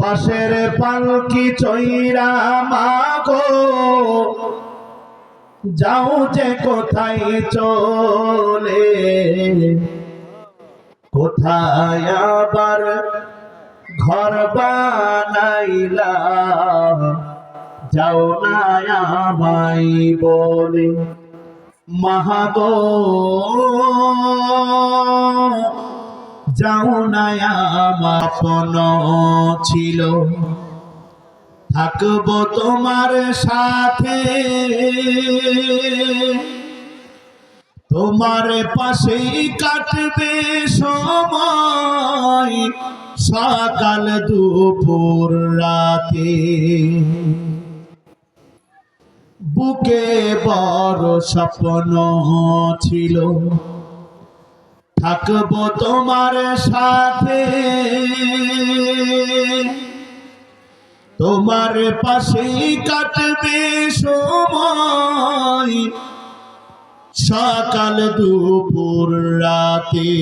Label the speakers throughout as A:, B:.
A: বাঁশের পালকি চৈরা মাগো যাও যে কোথায় চলে, কোথায় আবার ঘর বানাইলা, যাও না আমায় বলে। মাগো যাও না আমার আপন ছিল, থাকবো তোমার সাথে, তোমার পাশেই কাটবে সময়, সকাল দুপুর রাতে। বুকে বড় স্বপ্ন ছিল, থাকবো তোমার সাথে, তোমার পাশেই কাটবে সময়, সকাল দুপুর রাতে।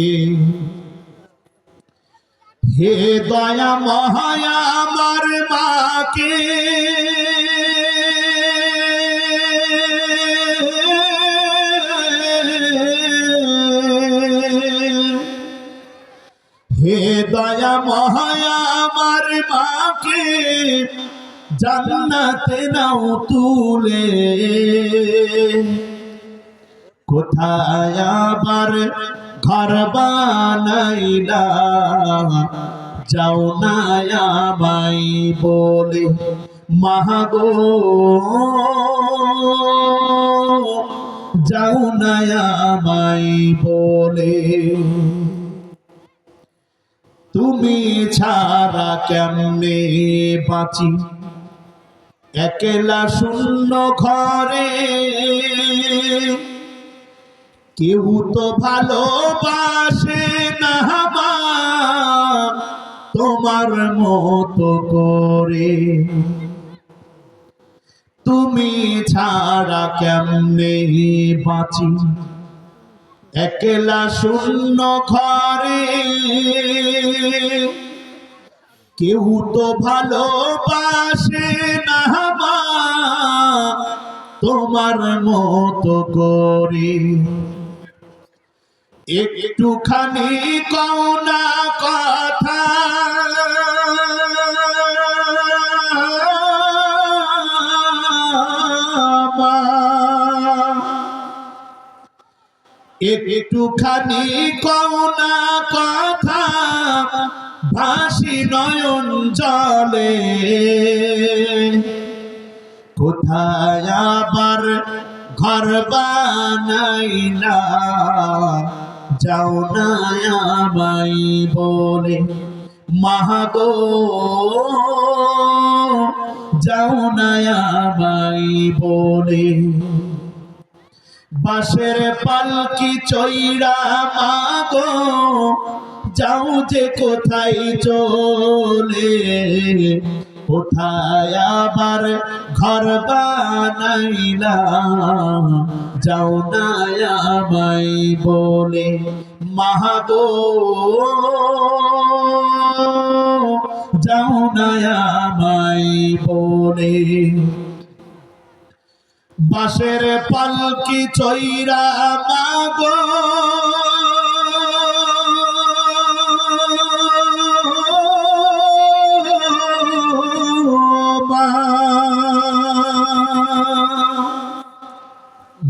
A: হে দয়া মহায়া আমার মাকে হে দয়া মহায়া আমার মাকে জান্নাতে নাও তুলে, কোথায় আবার ঘর বানাইলা, যাও না আমায় বলে। মাগো যাও না আমায় বলে। তুমি ছাড়া কেমনে বাঁচি একলা শূন্য ঘরে, কেউ তো ভালোবাসে না তোমার মতো করে। তুমি ছাড়া কেমনে বাঁচি একলা শূন্য ঘরে, কেউ তো ভালোবাসে না তোমার মতো করে। একটুখানি কও না কথা, একটুখানি কও না কথা, ভাসি নয়ন জলে, কোথায় আবার ঘর বানাইলা, যাও না আমায় বলে। মাগো যাও না আমায় বলে। বাঁশের পালকি চৈরা মাগো যাও যে কোথায় চলে, কোথায় আবার ঘর বানাইলা, যাও না আমায় বলে। মাগো যাও না আমায় বলে। বাঁশের পালকি চৈরা মাগো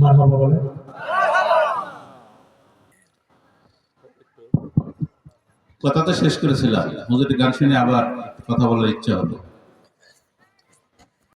A: মারহাবা বলে।
B: কথা তো শেষ করেছিলাম, হুজুরের গান শুনে আবার কথা বলার ইচ্ছা হলো।